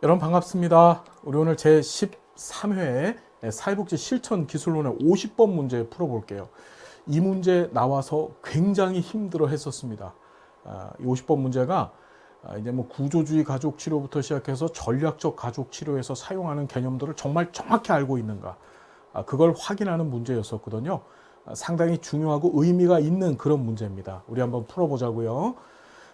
여러분 반갑습니다. 우리 오늘 제 13회 사회복지 실천 기술론의 50번 문제 풀어볼게요. 이 문제 나와서 굉장히 힘들어 했었습니다. 이 50번 문제가 이제 뭐 구조주의 가족 치료부터 시작해서 전략적 가족 치료에서 사용하는 개념들을 정말 정확히 알고 있는가, 그걸 확인하는 문제였었거든요. 상당히 중요하고 의미가 있는 그런 문제입니다. 우리 한번 풀어보자고요.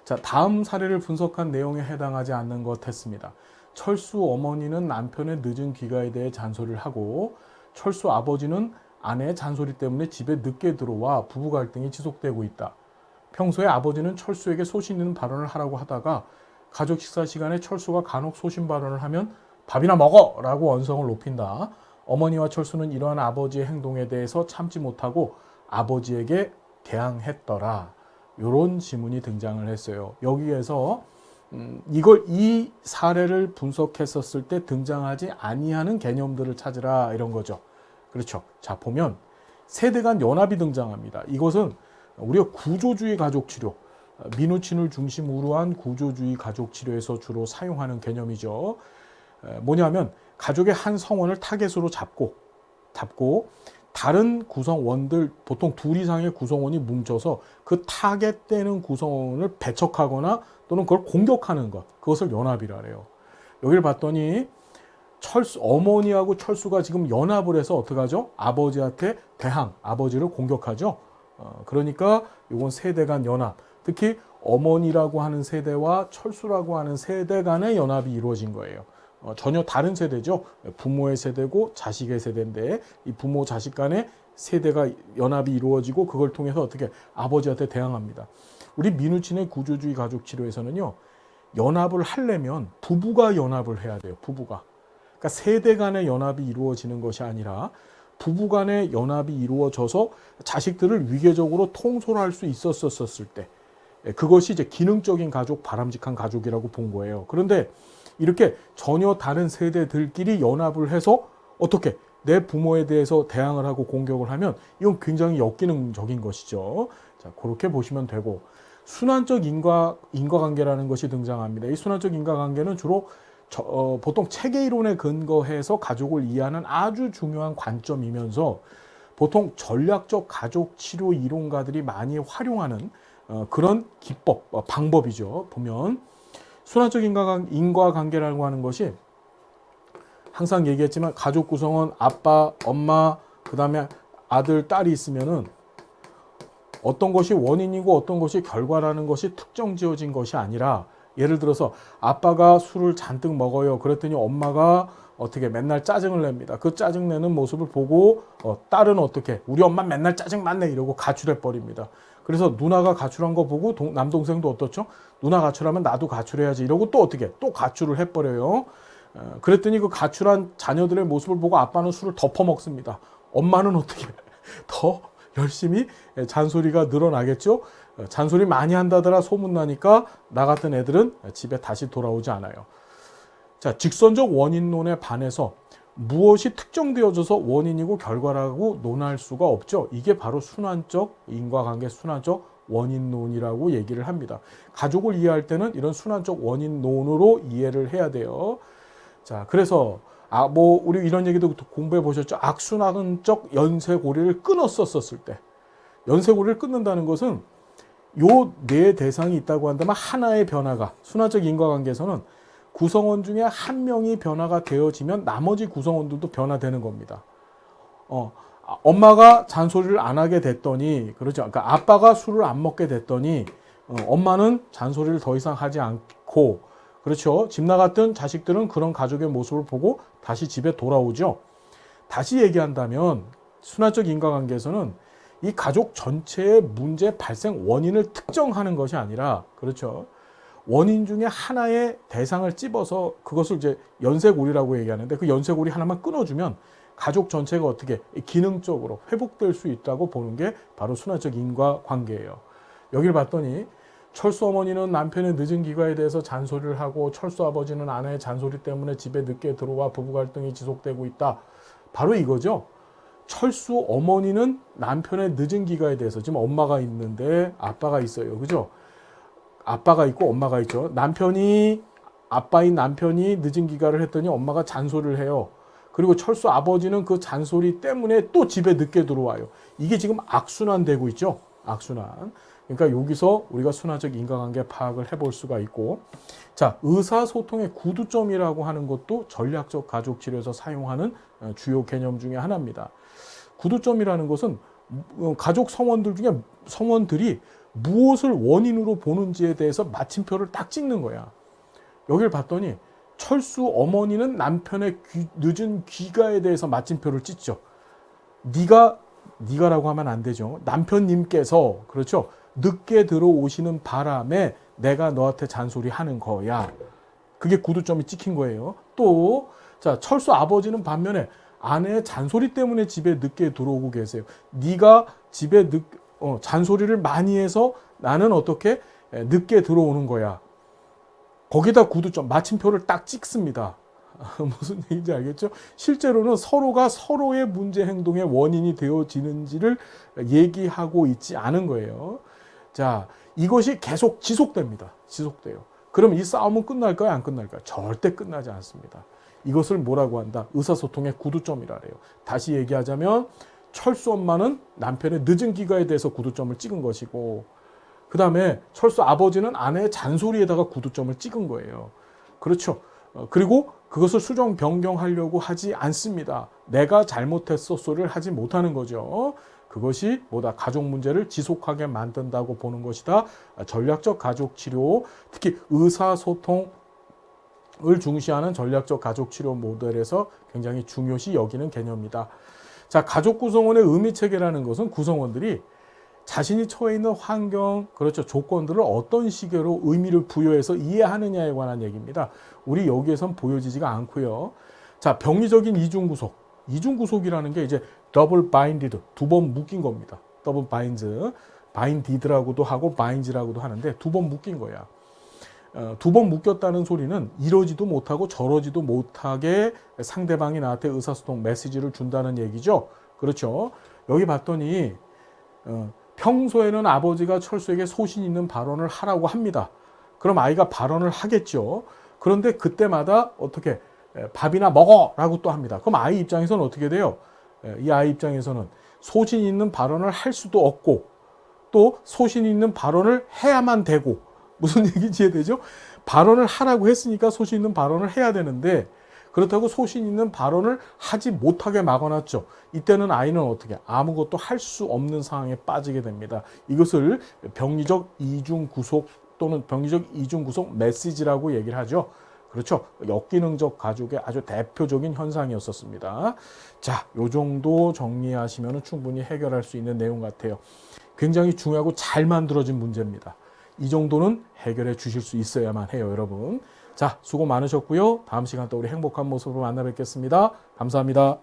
자, 다음 사례를 분석한 내용에 해당하지 않는 것 했습니다. 철수 어머니는 남편의 늦은 귀가에 대해 잔소리를 하고, 철수 아버지는 아내의 잔소리 때문에 집에 늦게 들어와 부부 갈등이 지속되고 있다. 평소에 아버지는 철수에게 소신 있는 발언을 하라고 하다가 가족 식사 시간에 철수가 간혹 소신 발언을 하면 밥이나 먹어! 라고 언성을 높인다. 어머니와 철수는 이러한 아버지의 행동에 대해서 참지 못하고 아버지에게 대항했더라. 이런 지문이 등장을 했어요. 여기에서 이 사례를 분석했었을 때 등장하지 아니하는 개념들을 찾으라, 이런 거죠. 그렇죠. 자, 보면 세대 간 연합이 등장합니다. 이것은 우리가 구조주의 가족 치료, 민우친을 중심으로 한 구조주의 가족 치료에서 주로 사용하는 개념이죠. 뭐냐면 가족의 한 성원을 타겟으로 잡고 다른 구성원들, 보통 둘 이상의 구성원이 뭉쳐서 그 타겟되는 구성원을 배척하거나 또는 그걸 공격하는 것, 그것을 연합이라 해요. 여기를 봤더니 어머니하고 철수가 지금 연합을 해서 어떻게 하죠? 아버지한테 아버지를 공격하죠. 그러니까 이건 세대 간 연합, 특히 어머니라고 하는 세대와 철수라고 하는 세대 간의 연합이 이루어진 거예요. 전혀 다른 세대죠. 부모의 세대고 자식의 세대인데, 이 부모 자식 간의 세대가 연합이 이루어지고 그걸 통해서 어떻게 아버지한테 대항합니다. 우리 민우친의 구조주의 가족 치료에서는요, 연합을 하려면 부부가 연합을 해야 돼요. 부부가. 그러니까 세대 간의 연합이 이루어지는 것이 아니라 부부 간의 연합이 이루어져서 자식들을 위계적으로 통솔할 수 있었을 때, 그것이 이제 기능적인 가족, 바람직한 가족이라고 본 거예요. 그런데 이렇게 전혀 다른 세대들끼리 연합을 해서 어떻게 내 부모에 대해서 대항을 하고 공격을 하면 이건 굉장히 역기능적인 것이죠. 자, 그렇게 보시면 되고, 순환적 인과관계라는 것이 등장합니다. 이 순환적 인과관계는 주로 보통 체계 이론에 근거해서 가족을 이해하는 아주 중요한 관점이면서 보통 전략적 가족 치료 이론가들이 많이 활용하는 그런 기법, 방법이죠. 보면 순환적 인과관계라고 하는 것이 항상 얘기했지만 가족 구성원 아빠, 엄마, 그 다음에 아들, 딸이 있으면은 어떤 것이 원인이고 어떤 것이 결과라는 것이 특정 지어진 것이 아니라, 예를 들어서 아빠가 술을 잔뜩 먹어요. 그랬더니 엄마가 어떻게 맨날 짜증을 냅니다. 그 짜증내는 모습을 보고 딸은 어떻게, 우리 엄마 맨날 짜증 많네 이러고 가출해 버립니다. 그래서 누나가 가출한 거 보고 남동생도 어떻죠? 누나 가출하면 나도 가출해야지 이러고 또 어떻게 또 가출을 해버려요. 그랬더니 그 가출한 자녀들의 모습을 보고 아빠는 술을 더 퍼먹습니다. 엄마는 어떻게 더 열심히 잔소리가 늘어나겠죠. 잔소리 많이 한다더라 소문나니까 나 같은 애들은 집에 다시 돌아오지 않아요. 자, 직선적 원인론에 반해서 무엇이 특정되어져서 원인이고 결과라고 논할 수가 없죠. 이게 바로 순환적 인과관계, 순환적 원인론이라고 얘기를 합니다. 가족을 이해할 때는 이런 순환적 원인론으로 이해를 해야 돼요. 자, 그래서 우리 이런 얘기도 공부해 보셨죠? 악순환적 연쇄고리를 끊었었을 때, 연쇄고리를 끊는다는 것은 요 네 대상이 있다고 한다면 하나의 변화가, 순환적 인과관계에서는 구성원 중에 한 명이 변화가 되어지면 나머지 구성원들도 변화되는 겁니다. 엄마가 잔소리를 안 하게 됐더니, 그렇죠. 그러니까 아빠가 술을 안 먹게 됐더니 엄마는 잔소리를 더 이상 하지 않고, 그렇죠. 집 나갔던 자식들은 그런 가족의 모습을 보고 다시 집에 돌아오죠. 다시 얘기한다면 순환적 인과관계에서는 이 가족 전체의 문제 발생 원인을 특정하는 것이 아니라, 그렇죠, 원인 중에 하나의 대상을 찝어서 그것을 이제 연쇄고리라고 얘기하는데, 그 연쇄고리 하나만 끊어주면 가족 전체가 어떻게 기능적으로 회복될 수 있다고 보는 게 바로 순환적 인과관계예요. 여기를 봤더니 철수 어머니는 남편의 늦은 귀가에 대해서 잔소리를 하고, 철수 아버지는 아내의 잔소리 때문에 집에 늦게 들어와 부부 갈등이 지속되고 있다. 바로 이거죠. 철수 어머니는 남편의 늦은 귀가에 대해서, 지금 엄마가 있는데 아빠가 있어요. 그죠? 아빠가 있고 엄마가 있죠. 남편이 아빠인 남편이 늦은 귀가를 했더니 엄마가 잔소리를 해요. 그리고 철수 아버지는 그 잔소리 때문에 또 집에 늦게 들어와요. 이게 지금 악순환 되고 있죠. 악순환. 그러니까 여기서 우리가 순화적 인과관계 파악을 해볼 수가 있고, 자, 의사소통의 구두점이라고 하는 것도 전략적 가족치료에서 사용하는 주요 개념 중에 하나입니다. 구두점이라는 것은 가족 성원들이 무엇을 원인으로 보는지에 대해서 마침표를 딱 찍는 거야. 여기를 봤더니 철수 어머니는 남편의 늦은 귀가에 대해서 마침표를 찍죠. 네가라고 하면 안 되죠. 남편님께서, 그렇죠, 늦게 들어오시는 바람에 내가 너한테 잔소리하는 거야. 그게 구두점이 찍힌 거예요. 또 자, 철수 아버지는 반면에 아내의 잔소리 때문에 집에 늦게 들어오고 계세요. 네가 집에 잔소리를 많이 해서 나는 어떻게 늦게 들어오는 거야. 거기다 구두점, 마침표를 딱 찍습니다. 무슨 얘기인지 알겠죠? 실제로는 서로가 서로의 문제 행동의 원인이 되어지는지를 얘기하고 있지 않은 거예요. 자, 이것이 계속 지속됩니다. 지속돼요. 그럼 이 싸움은 끝날까요? 안 끝날까요? 절대 끝나지 않습니다. 이것을 뭐라고 한다? 의사소통의 구두점이라 그래요. 다시 얘기하자면 철수 엄마는 남편의 늦은 귀가에 대해서 구두점을 찍은 것이고, 그 다음에 철수 아버지는 아내의 잔소리에다가 구두점을 찍은 거예요. 그렇죠. 그리고 그것을 수정 변경하려고 하지 않습니다. 내가 잘못했어 소리를 하지 못하는 거죠. 그것이 뭐다? 가족 문제를 지속하게 만든다고 보는 것이다. 전략적 가족 치료, 특히 의사소통을 중시하는 전략적 가족 치료 모델에서 굉장히 중요시 여기는 개념이다. 자, 가족 구성원의 의미 체계라는 것은 구성원들이 자신이 처해 있는 환경, 그렇죠, 조건들을 어떤 식으로 의미를 부여해서 이해하느냐에 관한 얘기입니다. 우리 여기에선 보여지지가 않고요. 자, 병리적인 이중구속이라는 게 이제 더블 바인디드, 두 번 묶인 겁니다. 더블 바인디드라고도 하고 바인즈라고도 하는데 두 번 묶인 거야. 두 번 묶였다는 소리는 이러지도 못하고 저러지도 못하게 상대방이 나한테 의사소통 메시지를 준다는 얘기죠. 그렇죠. 여기 봤더니 평소에는 아버지가 철수에게 소신 있는 발언을 하라고 합니다. 그럼 아이가 발언을 하겠죠. 그런데 그때마다 어떻게 밥이나 먹어 라고 또 합니다. 그럼 아이 입장에서는 어떻게 돼요? 이 아이 입장에서는 소신 있는 발언을 할 수도 없고 또 소신 있는 발언을 해야만 되고, 무슨 얘기인지 이해되죠? 발언을 하라고 했으니까 소신 있는 발언을 해야 되는데 그렇다고 소신 있는 발언을 하지 못하게 막아놨죠. 이때는 아이는 어떻게 아무것도 할 수 없는 상황에 빠지게 됩니다. 이것을 병리적 이중구속 또는 병리적 이중구속 메시지라고 얘기를 하죠. 그렇죠. 역기능적 가족의 아주 대표적인 현상이었었습니다. 자, 요 정도 정리하시면 충분히 해결할 수 있는 내용 같아요. 굉장히 중요하고 잘 만들어진 문제입니다. 이 정도는 해결해 주실 수 있어야만 해요, 여러분. 자, 수고 많으셨고요. 다음 시간 또 우리 행복한 모습으로 만나 뵙겠습니다. 감사합니다.